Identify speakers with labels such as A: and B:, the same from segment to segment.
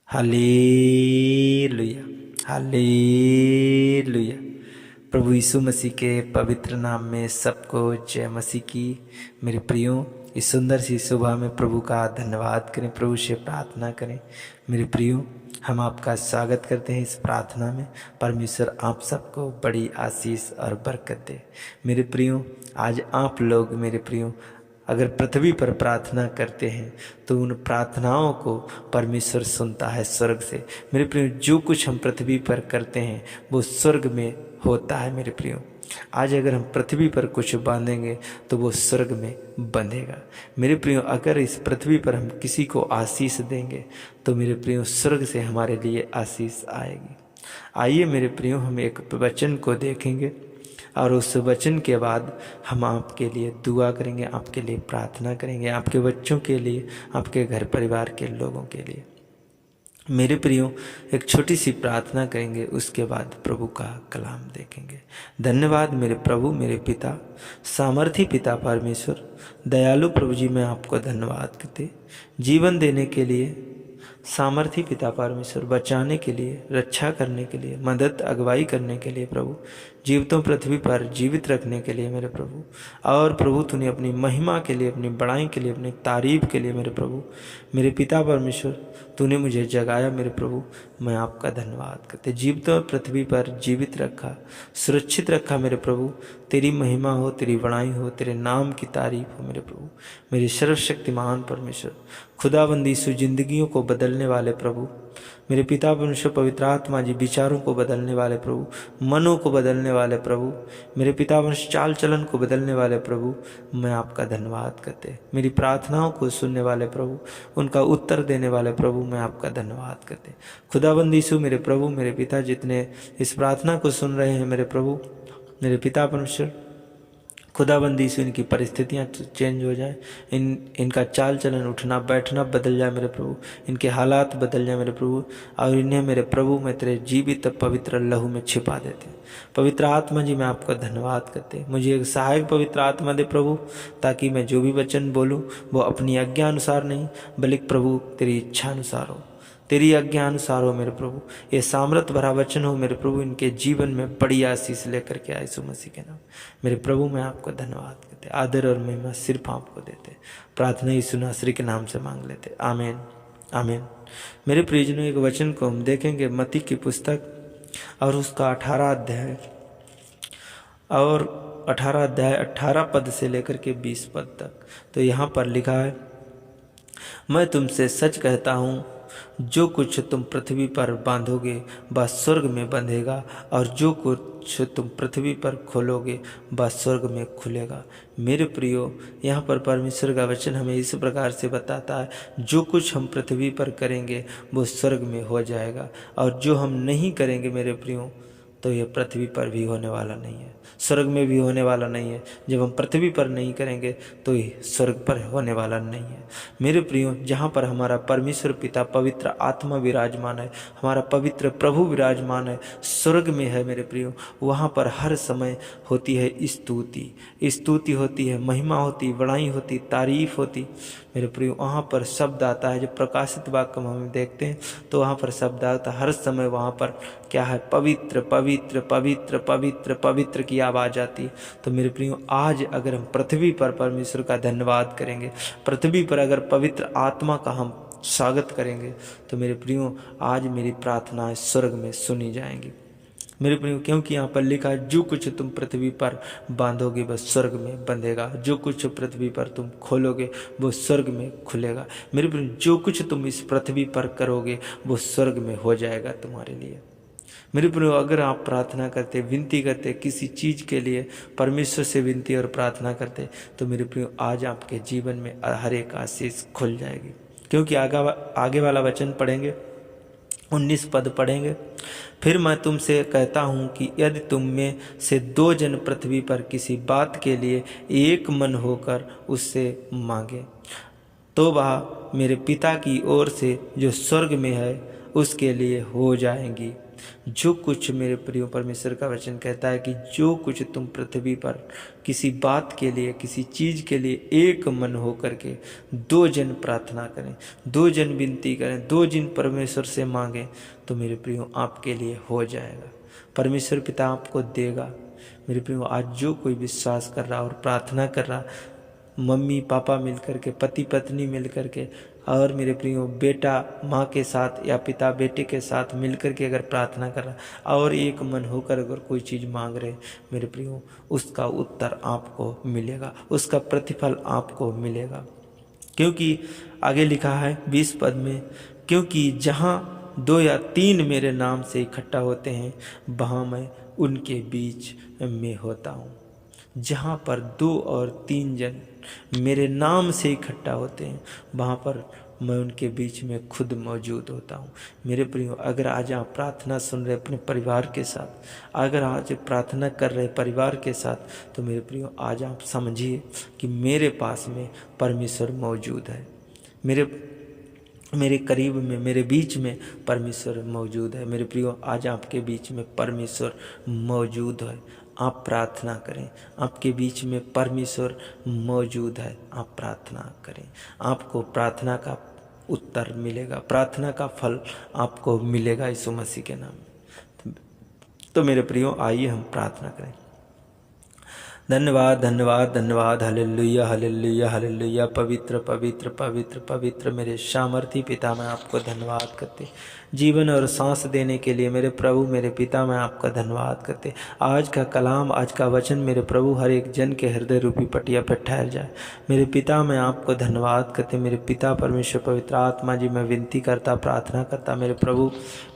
A: Hallelujah, hallelujah. प्रभु यीशु मसीह के पवित्र नाम में सबको जय मसीह की। मेरे प्रियो, इस सुंदर सी सुबह में प्रभु का धन्यवाद करें, प्रभु से प्रार्थना करें। मेरे प्रियो, हम आपका स्वागत करते हैं इस प्रार्थना में। परमेश्वर आप सबको बड़ी आशीष और बरकत दे। मेरे प्रियो, आज आप लोग मेरे प्रियो अगर पृथ्वी पर प्रार्थना करते हैं तो उन प्रार्थनाओं को परमेश्वर सुनता है स्वर्ग से। मेरे प्रियो, जो कुछ हम पृथ्वी पर करते हैं वो स्वर्ग में होता है। मेरे प्रियो, आज अगर हम पृथ्वी पर कुछ बांधेंगे तो वो स्वर्ग में बंधेगा। मेरे प्रियो, अगर इस पृथ्वी पर हम किसी को आशीष देंगे तो मेरे प्रियो स्वर्ग से हमारे लिए आशीष आएगी। आइए मेरे प्रियो, हम एक वचन को देखेंगे और उस वचन के बाद हम आपके लिए दुआ करेंगे, आपके लिए प्रार्थना करेंगे, आपके बच्चों के लिए, आपके घर परिवार के लोगों के लिए। मेरे प्रियो, एक छोटी सी प्रार्थना करेंगे, उसके बाद प्रभु का कलाम देखेंगे। धन्यवाद मेरे प्रभु, मेरे पिता, सामर्थी पिता परमेश्वर, दयालु प्रभु जी, मैं आपको धन्यवाद करते जीवन देने के लिए, सामर्थी पिता परमेश्वर, बचाने के लिए, रक्षा करने के लिए, मदद अगुवाई करने के लिए, प्रभु जीवितों पृथ्वी पर जीवित रखने के लिए मेरे प्रभु। और प्रभु तूने अपनी महिमा के लिए, अपनी बड़ाई के लिए, अपनी तारीफ के लिए मेरे प्रभु, मेरे पिता परमेश्वर, तूने मुझे जगाया मेरे प्रभु। मैं आपका धन्यवाद करते जीवितों पृथ्वी पर जीवित रखा, सुरक्षित रखा मेरे प्रभु। तेरी महिमा हो, तेरी बड़ाई हो, तेरे नाम की तारीफ हो मेरे प्रभु। मेरे सर्वशक्तिमान परमेश्वर, खुदाबंदी सु जिंदगियों को बदलने वाले प्रभु, मेरे पिता परमेश्वर, पवित्र आत्मा जी, विचारों को बदलने वाले प्रभु, मनों को बदलने वाले प्रभु, मेरे पिता परमेश्वर, चाल चलन को बदलने वाले प्रभु, मैं आपका धन्यवाद करते। मेरी प्रार्थनाओं को सुनने वाले प्रभु, उनका उत्तर देने वाले प्रभु, मैं आपका धन्यवाद करते। खुदाबंदी सु मेरे प्रभु, मेरे पिता, जितने इस प्रार्थना को सुन रहे हैं मेरे प्रभु, मेरे पिता परमेश्वर, खुदाबंदी से इनकी परिस्थितियाँ चेंज हो जाए, इनका चाल चलन, उठना बैठना बदल जाए मेरे प्रभु, इनके हालात बदल जाए मेरे प्रभु, और इन्हें मेरे प्रभु मैं तेरे जीवित पवित्र लहू में छिपा देते। पवित्र आत्मा जी, मैं आपका धन्यवाद करते। मुझे एक सहायक पवित्र आत्मा दे प्रभु, ताकि मैं जो भी वचन बोलूँ वो अपनी आज्ञा अनुसार नहीं बल्कि प्रभु तेरी इच्छा अनुसार हो, तेरी आज्ञा अनुसार हो मेरे प्रभु। ये सामर्थ भरा वचन हो मेरे प्रभु, इनके जीवन में बड़ी आशीष लेकर के आए यीशु मसीह के नाम। मेरे प्रभु मैं आपको धन्यवाद करते, आदर और महिमा सिर्फ आपको देते। प्रार्थना यीशु नासरी के नाम से मांग लेते, आमीन, आमीन। मेरे प्रियजनों, एक वचन को हम देखेंगे मत्ती की पुस्तक और उसका 18 अध्याय, और 18 अध्याय 18 पद से लेकर के 20 पद तक। तो यहाँ पर लिखा है, मैं तुमसे सच कहता हूँ, जो कुछ तुम पृथ्वी पर बांधोगे वह स्वर्ग में बंधेगा, और जो कुछ तुम पृथ्वी पर खोलोगे वह स्वर्ग में खुलेगा। मेरे प्रियो, यहाँ पर परमेश्वर का वचन हमें इस प्रकार से बताता है, जो कुछ हम पृथ्वी पर करेंगे वो स्वर्ग में हो जाएगा, और जो हम नहीं करेंगे मेरे प्रियो तो ये पृथ्वी पर भी होने वाला नहीं है, स्वर्ग में भी होने वाला नहीं है। जब हम पृथ्वी पर नहीं करेंगे तो ये स्वर्ग पर होने वाला नहीं है। मेरे प्रियो, जहाँ पर हमारा परमेश्वर पिता पवित्र आत्मा विराजमान है, हमारा पवित्र प्रभु विराजमान है, स्वर्ग में है मेरे प्रियो, वहाँ पर हर समय होती है स्तुति, स्तुति होती है, महिमा होती, बड़ाई होती, तारीफ होती मेरे प्रियो। वहाँ पर शब्द आता है, जब प्रकाशित वाक्य हम देखते हैं तो वहाँ पर शब्द आता है, हर समय वहाँ पर क्या है, पवित्र पवित्र पवित्र पवित्र पवित्र की आवाज़ आती है। तो मेरे प्रियो, आज अगर हम पृथ्वी पर परमेश्वर का धन्यवाद करेंगे, पृथ्वी पर अगर पवित्र आत्मा का हम स्वागत करेंगे, तो मेरे प्रियो आज मेरी प्रार्थनाएं स्वर्ग में सुनी जाएंगी मेरे प्रियो। क्योंकि यहाँ पर लिखा है, जो कुछ तुम पृथ्वी पर बांधोगे वह स्वर्ग में बंधेगा, जो कुछ पृथ्वी पर तुम खोलोगे वो स्वर्ग में खुलेगा। मेरे प्रियो, जो कुछ तुम इस पृथ्वी पर करोगे वो स्वर्ग में हो जाएगा तुम्हारे लिए। मेरे प्रियो, अगर आप प्रार्थना करते, विनती करते, किसी चीज़ के लिए परमेश्वर से विनती और प्रार्थना करते, तो मेरे प्रियो आज आपके जीवन में हर एक आशीष खुल जाएगी। क्योंकि आगे वाला वचन पढ़ेंगे, 19 पद पढ़ेंगे, फिर मैं तुमसे कहता हूँ कि यदि तुम में से 2 जन पृथ्वी पर किसी बात के लिए एक मन होकर उससे मांगे तो वह मेरे पिता की ओर से जो स्वर्ग में है उसके लिए हो जाएंगी। जो कुछ मेरे प्रिय परमेश्वर का वचन कहता है कि जो कुछ तुम पृथ्वी पर किसी बात के लिए, किसी चीज़ के लिए एक मन हो करके दो जन प्रार्थना करें, दो जन विनती करें, दो जन परमेश्वर से मांगें, तो मेरे प्रियो आपके लिए हो जाएगा। परमेश्वर पिता आपको देगा। मेरे प्रियो आज जो कोई विश्वास कर रहा और प्रार्थना कर रहा, मम्मी पापा मिल करके, पति पत्नी मिल करके, और मेरे प्रियो बेटा माँ के साथ या पिता बेटे के साथ मिल करके अगर प्रार्थना कर रहा और एक मन होकर अगर कोई चीज़ मांग रहे, मेरे प्रियो उसका उत्तर आपको मिलेगा, उसका प्रतिफल आपको मिलेगा। क्योंकि आगे लिखा है 20 पद में, क्योंकि जहाँ 2 या 3 मेरे नाम से इकट्ठा होते हैं वहाँ मैं उनके बीच में होता हूँ। जहाँ पर 2 और 3 जन मेरे नाम से इकट्ठा होते हैं वहाँ पर मैं उनके बीच में खुद मौजूद होता हूँ। मेरे प्रियो, अगर आज आप प्रार्थना सुन रहे अपने परिवार के साथ, अगर आज प्रार्थना कर रहे परिवार के साथ, तो मेरे प्रियो आज आप समझिए कि मेरे पास में परमेश्वर मौजूद है। मेरे करीब में, मेरे बीच में परमेश्वर मौजूद है। मेरे प्रियो, आज आपके बीच में परमेश्वर मौजूद है। आप प्रार्थना करें, आपके बीच में परमेश्वर मौजूद है। आप प्रार्थना करें, आपको प्रार्थना का उत्तर मिलेगा, प्रार्थना का फल आपको मिलेगा यीशु मसीह के नाम में। तो मेरे प्रियो, आइए हम प्रार्थना करें। धन्यवाद धन्यवाद धन्यवाद, हालेलुया हालेलुया हालेलुया। पवित्र पवित्र पवित्र पवित्र मेरे सामर्थी पिता, मैं आपको धन्यवाद करते, जीवन और सांस देने के लिए मेरे प्रभु मेरे पिता, मैं आपका धन्यवाद करते। आज का कलाम, आज का वचन मेरे प्रभु हर एक जन के हृदय रूपी पटिया पर ठहर जाए। मेरे पिता, मैं आपको धन्यवाद करते। मेरे पिता परमेश्वर पवित्र आत्मा जी, मैं विनती करता, प्रार्थना करता मेरे प्रभु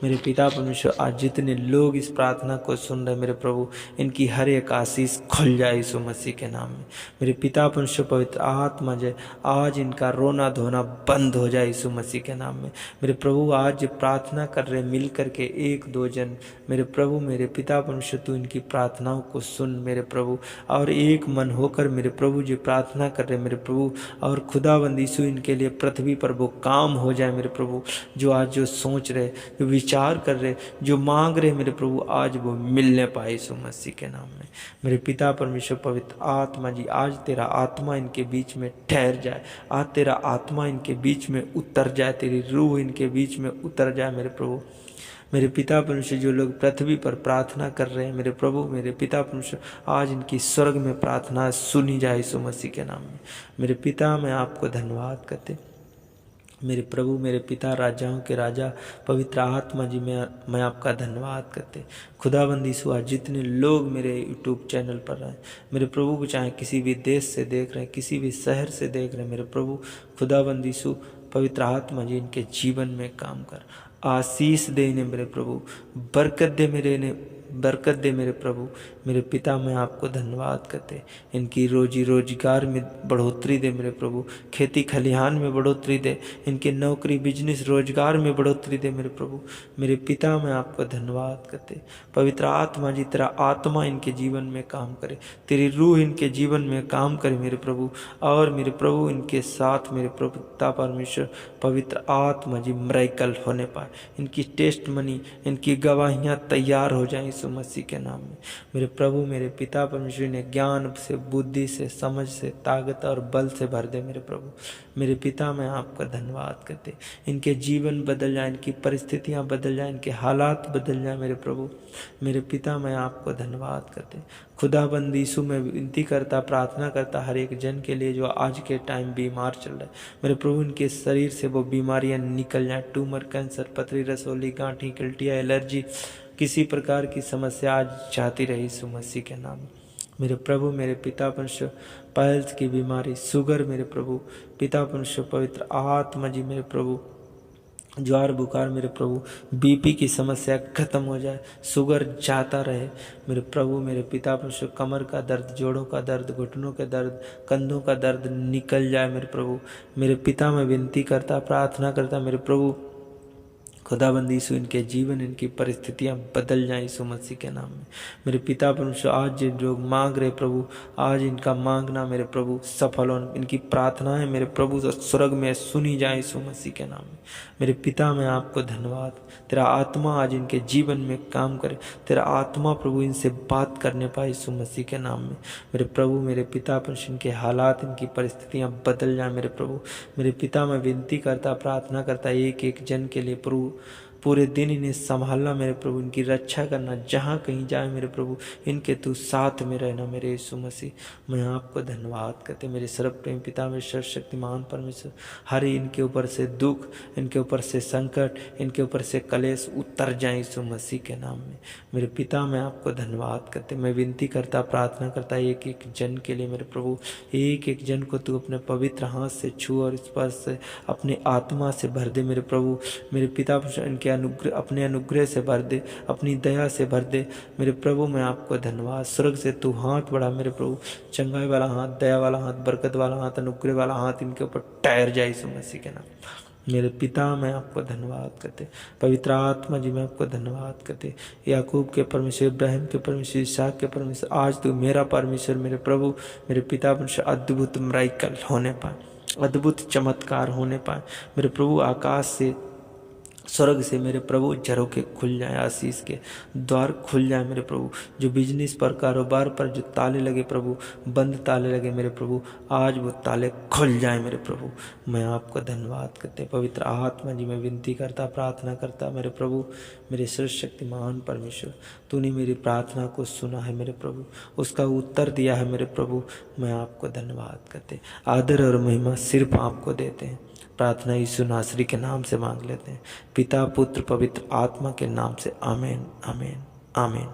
A: मेरे पिता परमेश्वर, आज जितने लोग इस प्रार्थना को सुन रहे मेरे प्रभु, इनकी हर एक आशीष खुल जाए यीशु मसीह के नाम में। मेरे पिता परमेश्वर पवित्र आत्मा जय, आज इनका रोना धोना बंद हो जाए यीशु मसीह के नाम में। मेरे प्रभु, आज प्रार्थना कर रहे मिल करके 1-2 जन, मेरे प्रभु मेरे पिता परमेश्वर, तू इनकी प्रार्थनाओं को सुन मेरे प्रभु, और एक मन होकर मेरे प्रभु जो प्रार्थना कर रहे मेरे प्रभु, और खुदाबंद यीशु इनके लिए पृथ्वी पर वो काम हो जाए मेरे प्रभु, जो आज जो सोच रहे, जो विचार कर रहे, जो मांग रहे मेरे प्रभु, आज वो मिलने पाए यीशु मसीह के नाम में। मेरे पिता परमेश्वर पवित्र आत्मा जी, आज तेरा आत्मा इनके बीच में ठहर जाए, आज तेरा आत्मा इनके बीच में उतर जाए, तेरी रूह इनके बीच में उतर जाए मेरे प्रभु। मेरे पिता परमेश्वर, जो लोग पृथ्वी पर प्रार्थना कर रहे हैं मेरे प्रभु मेरे पिता परमेश्वर, आज इनकी स्वर्ग में प्रार्थना सुनी जाए यीशु मसीह के नाम में। मेरे पिता, मैं आपको धन्यवाद करते। मेरे प्रभु मेरे पिता, राजाओं के राजा पवित्र आत्मा जी, मैं आपका धन्यवाद करते। खुदाबंद यीशु, आज जितने लोग मेरे यूट्यूब चैनल पर रहे मेरे प्रभु को, चाहे किसी भी देश से देख रहे हैं, किसी भी शहर से देख रहे हैं मेरे प्रभु, खुदाबंद यीशु पवित्र आत्मा जी, इनके जीवन में काम कर, आशीष दे इन्हें मेरे प्रभु, बरकत दे बरकत दे मेरे प्रभु मेरे पिता, मैं आपको धन्यवाद करते। इनकी रोजी रोजगार में बढ़ोतरी दे मेरे प्रभु, खेती खलिहान में बढ़ोतरी दे, इनके नौकरी बिजनेस रोजगार में बढ़ोतरी दे मेरे प्रभु मेरे पिता, मैं आपको धन्यवाद करते। पवित्र आत्मा जी, तेरा आत्मा इनके जीवन में काम करे, तेरी रूह इनके जीवन में काम करे मेरे प्रभु, और मेरे प्रभु इनके साथ मेरे प्रभु पिता परमेश्वर पवित्र आत्मा जी, मिरेकल होने पाए, इनकी टेस्ट मनी, इनकी गवाहियाँ तैयार हो जाए यीशु मसीह के नाम में। मेरे प्रभु मेरे पिता परमेश्वर ने ज्ञान से, बुद्धि से, समझ से, ताकत और बल से भर दे मेरे प्रभु मेरे पिता, मैं आपका धन्यवाद करते। इनके जीवन बदल जाए, इनकी परिस्थितियां बदल जाए, इनके हालात बदल जाए मेरे प्रभु मेरे पिता, मैं आपको धन्यवाद करते। खुदाबंद यीशु, मैं विनती करता, प्रार्थना करता हर एक जन के लिए जो आज के टाइम बीमार चल रहा है मेरे प्रभु, इनके शरीर से वो बीमारियां निकल जाए, ट्यूमर, कैंसर, पथरी, रसोली, गांठी, गिल्टिया, एलर्जी, किसी प्रकार की समस्या आज जाती रही यीशु मसीह के नाम में। मेरे प्रभु मेरे पिता परमेश्वर, पाइल्स की बीमारी, शुगर मेरे प्रभु पिता परमेश्वर पवित्र आत्मा जी, मेरे प्रभु ज्वार बुखार मेरे प्रभु, बीपी की समस्या खत्म हो जाए, शुगर जाता रहे मेरे प्रभु मेरे पिता परमेश्वर, कमर का दर्द, जोड़ों का दर्द, घुटनों के दर्द, कंधों का दर्द निकल जाए मेरे प्रभु मेरे पिता, मैं विनती करता, प्रार्थना करता मेरे प्रभु खुदाबंदी यीशु इनके जीवन, इनकी परिस्थितियां बदल जाएं यीशु मसीह के नाम में। मेरे पिता परमेश्वर, आज जिन लोग मांग रहे प्रभु, आज इनका मांगना मेरे प्रभु सफल हो, इनकी प्रार्थनाएं मेरे प्रभु स्वर्ग में सुनी जाए यीशु मसीह के नाम में। मेरे पिता, मैं आपको धन्यवाद, तेरा आत्मा आज इनके जीवन में काम करे, तेरा आत्मा प्रभु इनसे बात करने पाए यीशु मसीह के नाम में। मेरे प्रभु, मेरे पिता परमेश्वर, इनके हालात, इनकी परिस्थितियां बदल जाए मेरे प्रभु। मेरे पिता, मैं विनती करता, प्रार्थना करता, एक एक जन के लिए प्रभु पूरे दिन इन्हें संभालना मेरे प्रभु, इनकी रक्षा करना, जहाँ कहीं जाए मेरे प्रभु इनके तू साथ में रहना मेरे यीशु मसीह। मैं आपको धन्यवाद करते मेरे सर्वप्रेम पिता, मेरे सर्वशक्तिमान परमेश्वर। हर इनके ऊपर से दुख, इनके ऊपर से संकट, इनके ऊपर से कलेश उतर जाए यीशु मसीह के नाम में। मेरे पिता, मैं आपको धन्यवाद करते, मैं विनती करता, प्रार्थना करता एक एक जन के लिए मेरे प्रभु, एक एक जन को तू अपने पवित्र हाथ से छू और स्पर्श से अपने आत्मा से भर दे मेरे प्रभु। मेरे पिता, इनके अनुग्रह, अपने अनुग्रह से भर दे, अपनी दया से भर दे मेरे प्रभु। मैं आपको धन्यवाद, स्वर्ग से तू हाथ बढ़ा मेरे प्रभु, चंगाई वाला हाथ, दया वाला हाथ, बरकत वाला हाथ, अनुग्रह वाला हाथ इनके ऊपर ठहर जाए यीशु मसीह के नाम। मेरे पिता, मैं आपको धन्यवाद करते, पवित्र आत्मा जी मैं आपको धन्यवाद करते, याकूब के परमेश्वर, इब्राहिम के परमेश्वर, इसहाक के परमेश्वर, आज तू मेरा परमेश्वर मेरे प्रभु। मेरे पिता परमेश्वर, अद्भुत मिराकल होने पाए, अद्भुत चमत्कार होने पाए मेरे प्रभु। आकाश से, स्वर्ग से मेरे प्रभु झरोखे खुल जाए, आशीष के द्वार खुल जाए मेरे प्रभु। जो बिजनेस पर, कारोबार पर जो ताले लगे प्रभु, बंद ताले लगे मेरे प्रभु, आज वो ताले खुल जाए मेरे प्रभु। मैं आपको धन्यवाद करते, पवित्र आत्मा जी मैं विनती करता, प्रार्थना करता मेरे प्रभु, मेरे सर्वशक्तिमान परमेश्वर। तूने मेरी प्रार्थना को सुना है मेरे प्रभु, उसका उत्तर दिया है मेरे प्रभु। मैं आपको धन्यवाद करते, आदर और महिमा सिर्फ आपको देते हैं। प्रार्थना यीशु नासरी के नाम से मांग लेते हैं, पिता, पुत्र, पवित्र आत्मा के नाम से। आमीन, आमीन, आमीन।